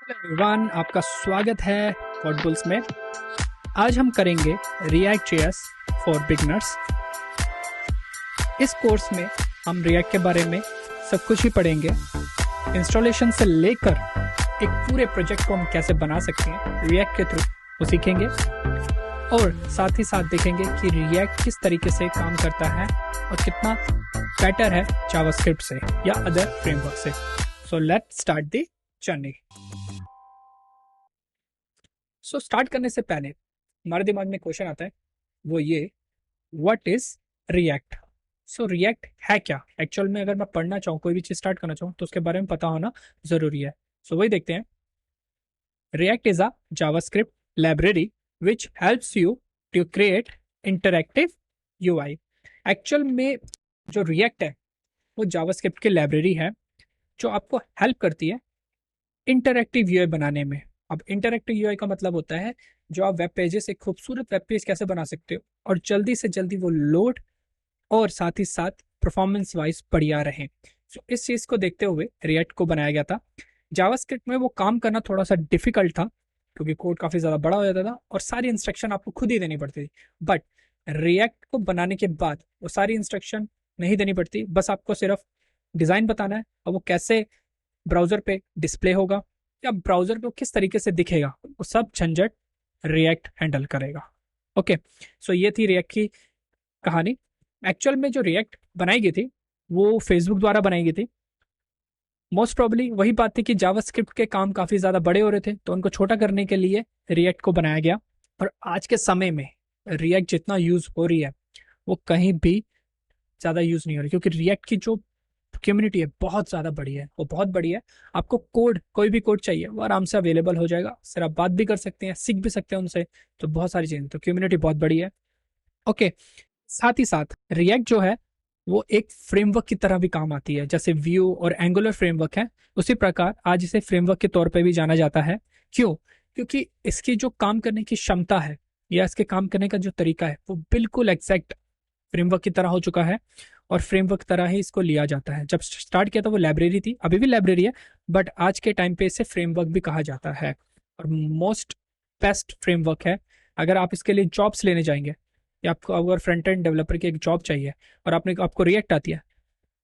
Everyone, आपका स्वागत है पॉडबुल्स में। आज हम करेंगे रिएक्ट जेएस फॉर बिगनर्स। इस कोर्स में हम रिएक्ट के बारे में सब कुछ ही पढ़ेंगे। इंस्टॉलेशन से लेकर एक पूरे प्रोजेक्ट को हम कैसे बना सकते हैं रिएक्ट के थ्रू वो सीखेंगे, और साथ ही साथ देखेंगे कि रिएक्ट किस तरीके से काम करता है और कितना बेटर है जावास्क्रिप्ट से या अदर फ्रेमवर्क से। So let's start the journey. So start करने से पहले हमारे दिमाग में क्वेश्चन आता है, वो ये, what is react. So react है क्या एक्चुअल में। अगर मैं पढ़ना चाहूँ, कोई भी चीज़ स्टार्ट करना चाहूँ, तो उसके बारे में पता होना ज़रूरी है। सो वही देखते हैं। React is a JavaScript library which helps you to create interactive UI. Actual में जो रिएक्ट है वो जावास्क्रिप्ट की लाइब्रेरी है जो आपको हेल्प करती है इंटरैक्टिव यूआई बनाने में। अब इंटरैक्टिव यूआई का मतलब होता है जो आप वेब पेजेस, एक खूबसूरत वेब पेज कैसे बना सकते हो और जल्दी से जल्दी वो लोड और साथ ही साथ परफॉर्मेंस वाइज बढ़िया रहे। तो इस चीज़ को देखते हुए रिएक्ट को बनाया गया था। जावास्क्रिप्ट में वो काम करना थोड़ा सा डिफिकल्ट था क्योंकि कोड काफ़ी ज़्यादा बड़ा हो जाता था और सारी इंस्ट्रक्शन आपको खुद ही देनी पड़ती थी। बट रिएक्ट को बनाने के बाद वो सारी इंस्ट्रक्शन नहीं देनी पड़ती, बस आपको सिर्फ डिज़ाइन बताना है और वो कैसे ब्राउज़र पे डिस्प्ले होगा या ब्राउज़र पे वो किस तरीके से दिखेगा, वो सब झंझट रिएक्ट हैंडल करेगा। ओके, सो ये थी रिएक्ट की कहानी। एक्चुअल में जो रिएक्ट बनाई गई थी वो फेसबुक द्वारा बनाई गई थी। मोस्ट प्रॉब्ली वही बात थी कि जावास्क्रिप्ट के काम काफ़ी ज़्यादा बड़े हो रहे थे, तो उनको छोटा करने के लिए रिएक्ट को बनाया गया। और आज के समय में रिएक्ट जितना यूज़ हो रही है वो कहीं भी ज़्यादा यूज़ नहीं हो रही, क्योंकि रिएक्ट की जो कम्युनिटी है बहुत ज़्यादा बड़ी है, वो बहुत बड़ी है। आपको कोड, कोई भी कोड चाहिए वो आराम से अवेलेबल हो जाएगा। सर आप बात भी कर सकते हैं, सीख भी सकते हैं उनसे, तो बहुत सारी चीज़ें, तो कम्युनिटी बहुत बड़ी है। ओके, साथ ही साथ रिएक्ट जो है वो एक फ्रेमवर्क की तरह भी काम आती है। जैसे व्यू और एंगुलर फ्रेमवर्क है, उसी प्रकार आज इसे फ्रेमवर्क के तौर पे भी जाना जाता है। क्यों? क्योंकि इसकी जो काम करने की क्षमता है या इसके काम करने का जो तरीका है वो बिल्कुल एग्जैक्ट फ्रेमवर्क की तरह हो चुका है, और फ्रेमवर्क तरह ही इसको लिया जाता है। जब स्टार्ट किया था वो लाइब्रेरी थी, अभी भी लाइब्रेरी है, बट आज के टाइम पे इसे फ्रेमवर्क भी कहा जाता है और मोस्ट बेस्ट फ्रेमवर्क है। अगर आप इसके लिए जॉब्स लेने जाएंगे या आपको अगर फ्रंट एंड डेवलपर की एक जॉब चाहिए और आपको रिएक्ट आती है,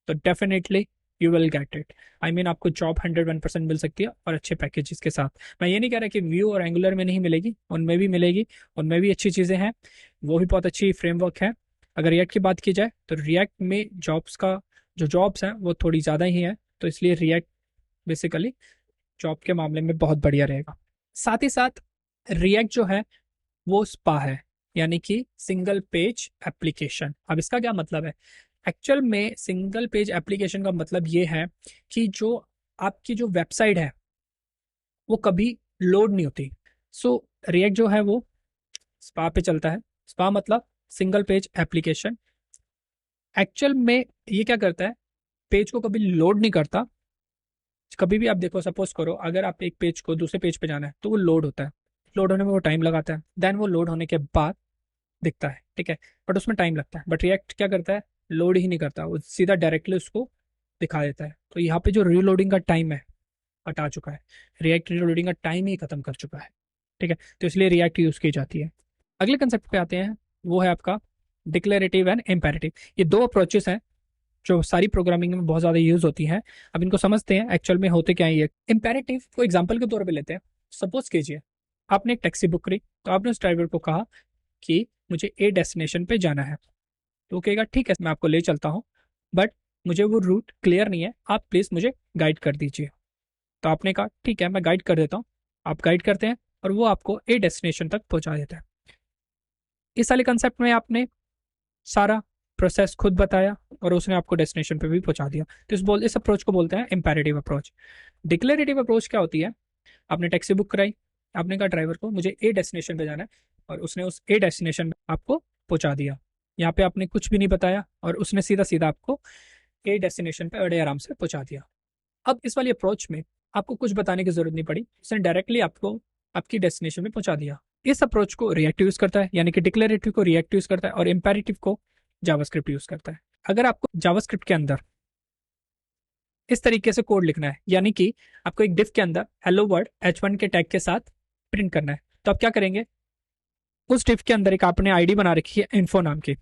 तो definitely you will get it. I mean आपको जॉब 101% मिल सकती है और अच्छे पैकेजेस के साथ। मैं ये नहीं कह रहा कि व्यू और एंगुलर में नहीं मिलेगी, उनमें भी मिलेगी, उनमें भी अच्छी चीज़ें हैं, वो भी बहुत अच्छी फ्रेमवर्क है। अगर रिएक्ट की बात की जाए तो रिएक्ट में जॉब्स का जो जॉब्स हैं वो थोड़ी ज़्यादा ही है, तो इसलिए रिएक्ट बेसिकली जॉब के मामले में बहुत बढ़िया रहेगा। साथ ही साथ रिएक्ट जो है वो स्पा है, यानी कि सिंगल पेज एप्लीकेशन। अब इसका क्या मतलब है? एक्चुअल में सिंगल पेज एप्लीकेशन का मतलब ये है कि जो आपकी जो वेबसाइट है वो कभी लोड नहीं होती। सो रिएक्ट जो है वो स्पा पे चलता है। स्पा मतलब सिंगल पेज एप्लीकेशन। एक्चुअल में ये क्या करता है, पेज को कभी लोड नहीं करता। कभी भी आप देखो, सपोज करो अगर आप एक पेज को दूसरे पेज पे जाना है तो वो लोड होता है, लोड होने में वो टाइम लगाता है, देन वो लोड होने के बाद दिखता है, ठीक है, बट उसमें टाइम लगता है। बट रिएक्ट क्या करता है, लोड ही नहीं करता, वो सीधा डायरेक्टली उसको दिखा देता है। तो यहाँ पे जो रीलोडिंग का टाइम है हटा चुका है, रिएक्ट रीलोडिंग का टाइम ही खत्म कर चुका है, ठीक है, तो इसलिए रिएक्ट यूज की जाती है। अगले कंसेप्ट पे आते हैं, वो है आपका डिक्लेरेटिव एंड इम्पेरेटिव। ये दो अप्रोचेस हैं जो सारी प्रोग्रामिंग में बहुत ज़्यादा यूज होती हैं। अब इनको समझते हैं एक्चुअल में होते क्या है ये। इम्पेरेटिव को एग्जाम्पल के तौर पे लेते हैं। सपोज कीजिए आपने एक टैक्सी बुक करी, तो आपने उस ड्राइवर को कहा कि मुझे ए डेस्टिनेशन पे जाना है, तो वो कहेगा ठीक है मैं आपको ले चलता हूँ, बट मुझे वो रूट क्लियर नहीं है, आप प्लीज़ मुझे गाइड कर दीजिए। तो आपने कहा ठीक है मैं गाइड कर देता हूँ। आप गाइड करते हैं और वो आपको ए डेस्टिनेशन तक पहुँचा देता है। इस वाले कंसेप्ट में आपने सारा प्रोसेस खुद बताया और उसने आपको डेस्टिनेशन पे भी पहुंचा दिया, तो इस अप्रोच को बोलते हैं इम्पेरेटिव अप्रोच। डिक्लेरेटिव अप्रोच क्या होती है, आपने टैक्सी बुक कराई, आपने कहा ड्राइवर को मुझे ए डेस्टिनेशन पे जाना है, और उसने उस ए डेस्टिनेशन पे आपको पहुंचा दिया। यहाँ पे आपने कुछ भी नहीं बताया और उसने सीधा सीधा आपको ए डेस्टिनेशन पे बड़े आराम से पहुंचा दिया। अब इस वाली अप्रोच में आपको कुछ बताने की जरूरत नहीं पड़ी, उसने डायरेक्टली आपको आपकी डेस्टिनेशन में पहुंचा दिया। इस अप्रोच को रिएक्ट यूज करता है, यानी कि डिक्लेरेटिव को रिएक्ट यूज करता है और इम्पेरेटिव को जावास्क्रिप्ट यूज करता है। अगर आपको जावास्क्रिप्ट के अंदर इस तरीके से कोड लिखना है, यानी कि आपको एक डिफ के अंदर हेलो वर्ड H1 के टैग के साथ प्रिंट करना है। तो आप क्या करेंगे, उस डिफ के अंदर एक आपने आईडी बना रखी है इन्फो नाम की,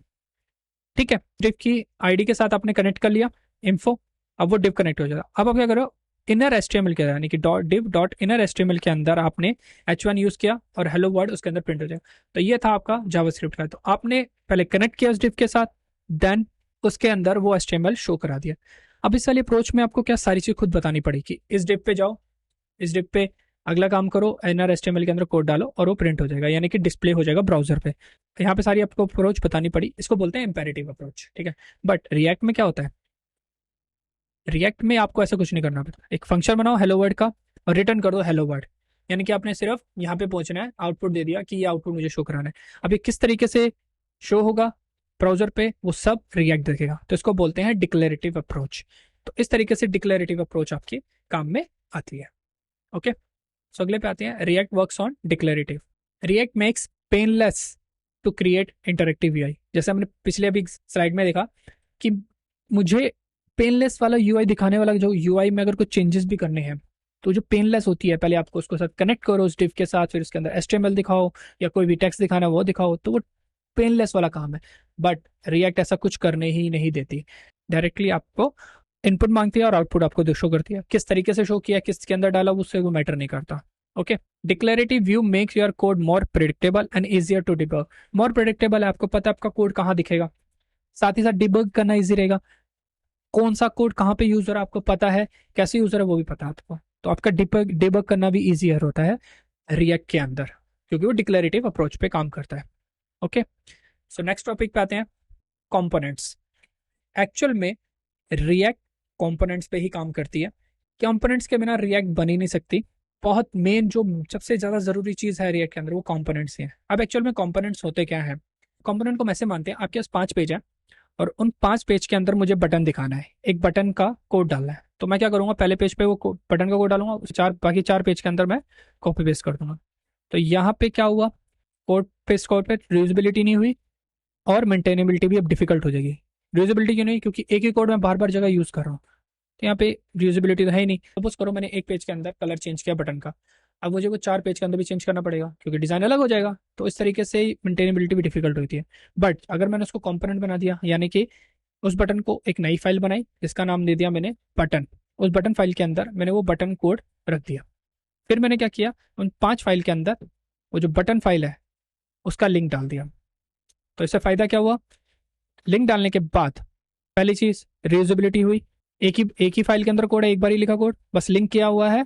ठीक है, डिफ की आईडी के साथ आपने कनेक्ट कर लिया इन्फो। अब वो डिफ कनेक्ट हो जाएगा। अब आप क्या करो, इनर एचटीएमएल के यानी कि डिव डॉट इनर एचटीएमएल के अंदर आपने H1 यूज किया और हेलो वर्ड उसके अंदर प्रिंट हो जाएगा। तो ये था आपका जावास्क्रिप्ट का। तो आपने पहले कनेक्ट किया उस डिव के साथ, देन उसके अंदर वो एचटीएमएल शो करा दिया। अब इस वाली अप्रोच में आपको क्या सारी चीज खुद बतानी पड़ेगी। इस डिव पे जाओ, इस डिव पे अगला काम करो, इनर एचटीएमएल के अंदर कोड डालो और वो प्रिंट हो जाएगा, यानी कि डिस्प्ले हो जाएगा ब्राउजर पे। यहाँ पे सारी आपको अप्रोच बतानी पड़ी, इसको बोलते हैं इंपेरेटिव अप्रोच, ठीक है। बट रिएक्ट में क्या होता है, रिएक्ट में आपको ऐसा कुछ नहीं करना पड़ता। एक फंक्शन बनाओ हेलो वर्ड का और रिटर्न कर दो हेलो वर्ड, यानी कि आपने सिर्फ यहाँ पे पहुंचना है, आउटपुट दे दिया कि ये आउटपुट मुझे शो कराना है। अब ये किस तरीके से शो होगा ब्राउजर पे, वो सब रिएक्ट देखेगा। तो इसको बोलते हैं डिक्लेरेटिव अप्रोच। तो इस तरीके से डिक्लेरेटिव अप्रोच आपके काम में आती है। ओके, सो अगले पे आते हैं, React works on declarative. React makes painless to create interactive UI. जैसे हमने पिछले अभी स्लाइड में देखा कि मुझे पेनलेस वाला यूआई दिखाने वाला, जो यूआई में अगर कुछ चेंजेस भी करने हैं तो जो पेनलेस होती है, पहले आपको उसको साथ कनेक्ट करो उस डिव के साथ, फिर उसके अंदर एचटीएमएल दिखाओ या कोई भी टेक्स्ट दिखाना है वो दिखाओ, तो वो पेनलेस वाला काम है। बट रिएक्ट ऐसा कुछ करने ही नहीं देती, डायरेक्टली आपको इनपुट मांगती है और आउटपुट आपको शो करती है। किस तरीके से शो किया, किसके अंदर डाला, उससे वो मैटर नहीं करता। Okay, declarative view makes your code more predictable and easier to debug. More predictable है, आपको पता है आपका कोड कहाँ दिखेगा, साथ ही साथ डिबग करना इजी रहेगा। कौन सा कोड कहाँ पे यूजर है आपको पता है, कैसे यूजर है वो भी पता है आपको, तो आपका डिबग डिबग करना भी इजियर होता है रिएक्ट के अंदर, क्योंकि वो डिक्लेरेटिव अप्रोच पे काम करता है। ओके, सो नेक्स्ट टॉपिक पे आते हैं, कंपोनेंट्स। एक्चुअल में रिएक्ट कंपोनेंट्स पे ही काम करती है। कंपोनेंट्स के बिना रिएक्ट बन ही नहीं सकती। बहुत मेन जो सबसे ज्यादा जरूरी चीज है रिएक्ट के अंदर, वो कंपोनेंट्स ही है। अब एक्चुअल में कंपोनेंट्स होते क्या है, कंपोनेंट को हम ऐसे मानते हैं, आपके पास 5 पेज है और उन 5 पेज के अंदर मुझे बटन दिखाना है, एक बटन का कोड डालना है। तो मैं क्या करूंगा, पहले पेज पे वो बटन का कोड डालूंगा, बाकी 4 पेज के अंदर मैं कॉपी पेस्ट कर दूंगा। तो यहाँ पे क्या हुआ, कोड पे रीयूजेबिलिटी नहीं हुई और मेंटेनेबिलिटी भी अब डिफिकल्ट हो जाएगी। रीयूजेबिलिटी क्यों नहीं, क्योंकि एक ही कोड मैं बार बार जगह यूज कर रहा हूँ, तो यहाँ पे रीयूजेबिलिटी तो है ही नहीं। सपोज करो मैंने एक पेज के अंदर कलर चेंज किया बटन का, अब मुझे वो 4 पेज के अंदर भी चेंज करना पड़ेगा क्योंकि डिजाइन अलग हो जाएगा, तो इस तरीके से मेंटेनेबिलिटी भी डिफिकल्ट होती है। बट अगर मैंने उसको कंपोनेंट बना दिया, यानी कि उस बटन को एक नई फाइल बनाई जिसका नाम दे दिया मैंने बटन, उस बटन फाइल के अंदर मैंने वो बटन कोड रख दिया। फिर मैंने क्या किया, उन 5 फाइल के अंदर वो जो बटन फाइल है उसका लिंक डाल दिया। तो इससे फायदा क्या हुआ, लिंक डालने के बाद पहली चीज रीयूजेबिलिटी हुई, एक ही फाइल के अंदर कोड है, एक बार ही लिखा कोड, बस लिंक किया हुआ है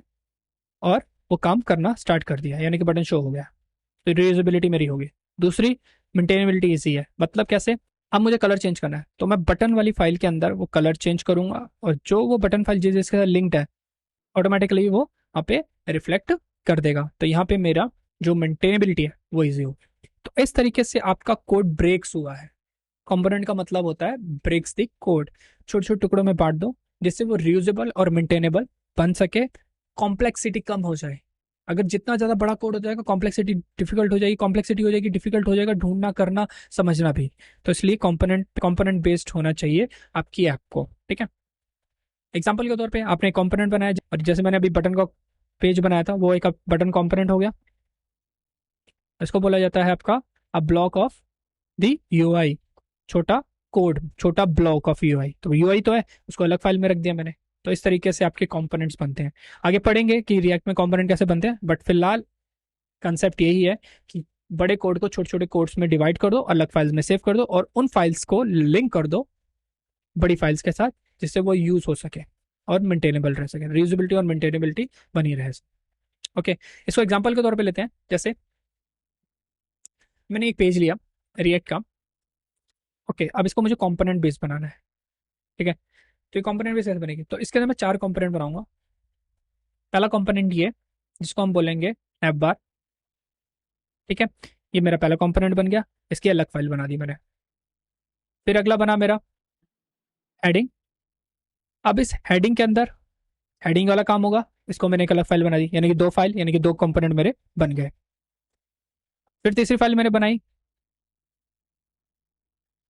और वो काम करना स्टार्ट कर दिया, यानी कि बटन शो हो गया, तो रीयूजेबिलिटी मेरी होगी। दूसरी, मेंटेनेबिलिटी इजी है, मतलब कैसे, अब मुझे कलर चेंज करना है तो मैं बटन वाली फाइल के अंदर वो कलर चेंज करूंगा और जो वो बटन फाइल जिसके साथ लिंक्ड है ऑटोमेटिकली वो वहाँ पे रिफ्लेक्ट कर देगा। तो यहाँ पे मेरा जो मेंटेनेबिलिटी है वो इजी होगी। तो इस तरीके से आपका कोड ब्रेक्स हुआ है। कंपोनेंट का मतलब होता है ब्रेक्स द कोड, छोटे छोटे टुकड़ों में बांट दो जिससे वो रियूजेबल और मेंटेनेबल बन सके, कॉम्प्लेक्सिटी कम हो जाए। अगर जितना ज्यादा बड़ा कोड हो जाएगा कॉम्प्लेक्सिटी डिफिकल्ट हो जाएगी, कॉम्प्लेक्सिटी हो जाएगी डिफिकल्ट हो जाएगा ढूंढना करना समझना भी। तो इसलिए कंपोनेंट कंपोनेंट बेस्ड होना चाहिए आपकी ऐप को, ठीक है। एग्जाम्पल के तौर पे आपने कंपोनेंट बनाया और जैसे मैंने अभी बटन का पेज बनाया था वो एक बटन कंपोनेंट हो गया, इसको बोला जाता है आपका a block of the UI, छोटा कोड, छोटा ब्लॉक ऑफ यूआई। तो यूआई तो है, उसको अलग फाइल में रख दिया मैंने। तो इस तरीके से आपके कंपोनेंट्स बनते हैं। आगे पढ़ेंगे कि रिएक्ट में कंपोनेंट कैसे बनते हैं, बट फिलहाल कंसेप्ट यही है कि बड़े कोड को छोटे छोटे कोड्स में डिवाइड कर दो, अलग फाइल्स में सेव कर दो और उन फाइल्स को लिंक कर दो बड़ी फाइल्स के साथ जिससे वो यूज हो सके और मेंटेनेबल रह सके, रीयूजेबिलिटी और मेंटेनेबिलिटी बनी रहे। ओके, इसको एग्जांपल के तौर पे लेते हैं। जैसे मैंने एक पेज लिया रिएक्ट का, ओके, अब इसको मुझे कंपोनेंट बेस बनाना है, ठीक है। तो ये कंपोनेंट बेस कैसे बनेगी, तो इसके अंदर मैं 4 कंपोनेंट बनाऊंगा। पहला कंपोनेंट ये जिसको हम बोलेंगे ऐप बार, ठीक है। ये मेरा पहला कंपोनेंट बन गया, इसकी अलग फाइल बना दी मैंने। फिर अगला बना मेरा हेडिंग। अब इस हेडिंग के अंदर हेडिंग वाला काम होगा, इसको मैंने एक अलग फाइल बना दी, यानी कि 2 फाइल, यानी कि 2 कंपोनेंट मेरे बन गए। फिर तीसरी फाइल मैंने बनाई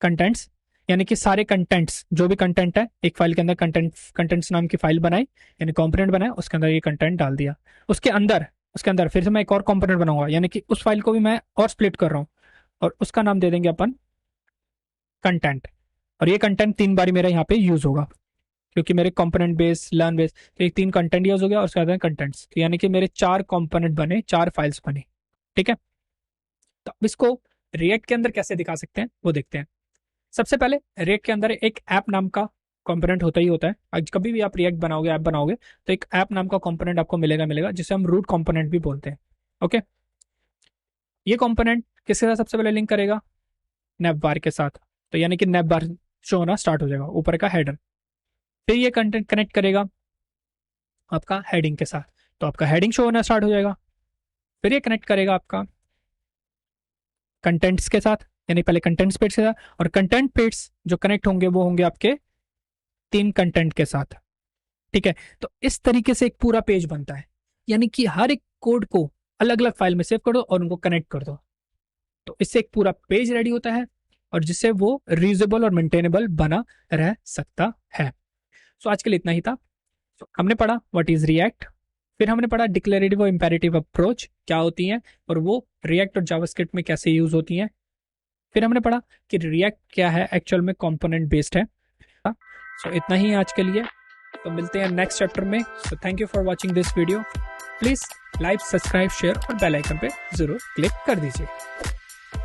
कंटेंट्स, यानी कि सारे कंटेंट्स, जो भी कंटेंट है एक फाइल के अंदर, कंटेंट्स नाम की फाइल बनाई, यानी कंपोनेंट बनाया, उसके अंदर ये कंटेंट डाल दिया। उसके अंदर फिर से मैं एक और कंपोनेंट बनाऊंगा, यानी कि उस फाइल को भी मैं और स्प्लिट कर रहा हूँ, और उसका नाम दे देंगे अपन कंटेंट। और ये कंटेंट 3 बारी मेरा यहाँ पे यूज होगा, क्योंकि मेरे कंपोनेंट बेस, लर्न बेस, तो एक 3 कंटेंट यूज हो गया, और उसके बाद कंटेंट्स, तो यानी कि मेरे 4 कंपोनेंट बने, 4 फाइल्स बनी। ठीक है, तो अब इसको रिएक्ट के अंदर कैसे दिखा सकते हैं वो देखते हैं। सबसे पहले रिएक्ट के अंदर एक ऐप नाम का कंपोनेंट होता ही होता है। आज कभी भी आप रिएक्ट बनाओगे, ऐप बनाओगे, तो एक ऐप नाम का कंपोनेंट आपको मिलेगा, जिसे हम रूट कंपोनेंट भी बोलते हैं। ओके, ये कंपोनेंट किसके साथ सबसे पहले लिंक करेगा? नैप बार के साथ। तो यानी कि नैप बार शो होना स्टार्ट हो जाएगा, ऊपर का हेडर। फिर ये कंटेंट कनेक्ट करेगा आपका हेडिंग के साथ, तो आपका हेडिंग शो होना स्टार्ट हो जाएगा। फिर ये कनेक्ट करेगा आपका कंटेंट्स के साथ, यानी पहले कंटेंट्स पेज के साथ, और कंटेंट पेज जो कनेक्ट होंगे वो होंगे आपके 3 कंटेंट के साथ। ठीक है, तो इस तरीके से एक पूरा पेज बनता है, यानी कि हर एक कोड को अलग अलग फाइल में सेव कर दो और उनको कनेक्ट कर दो, तो इससे एक पूरा पेज रेडी होता है, और जिससे वो रीयूजेबल और मेंटेनेबल बना रह सकता है। सो आज के लिए इतना ही था। हमने पढ़ा व्हाट इज रिएक्ट, फिर हमने पढ़ा डिक्लेरेटिव और इंपेरेटिव अप्रोच क्या होती हैं, और वो रिएक्ट और जावास्क्रिप्ट में कैसे यूज होती हैं। फिर हमने पढ़ा कि रिएक्ट क्या है, एक्चुअल में कंपोनेंट बेस्ड है। सो इतना ही आज के लिए, तो मिलते हैं नेक्स्ट चैप्टर में। So thank you for watching this video. Please like, subscribe, share और बेल आइकन पे जरूर क्लिक कर दीजिए।